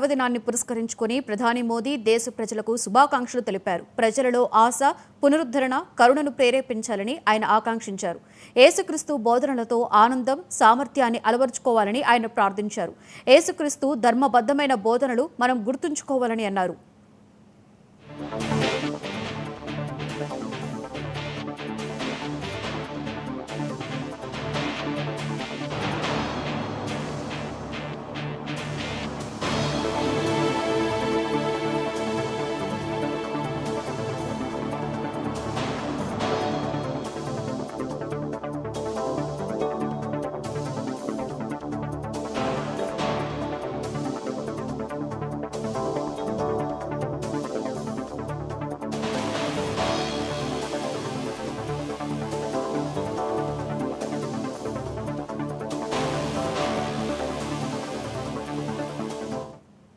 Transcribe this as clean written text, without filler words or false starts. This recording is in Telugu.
పర్వదినాన్ని పురస్కరించుకుని ప్రధాని మోదీ దేశ ప్రజలకు శుభాకాంక్షలు తెలిపారు. ప్రజలలో ఆశ, పునరుద్ధరణ, కరుణను ప్రేరేపించాలని ఆయన ఆకాంక్షించారు. యేసుక్రీస్తు బోధనలతో ఆనందం, సామర్థ్యాన్ని అలవరుచుకోవాలని ఆయన ప్రార్థించారు. యేసుక్రీస్తు ధర్మబద్ధమైన బోధనలు మనం గుర్తుంచుకోవాలని అన్నారు.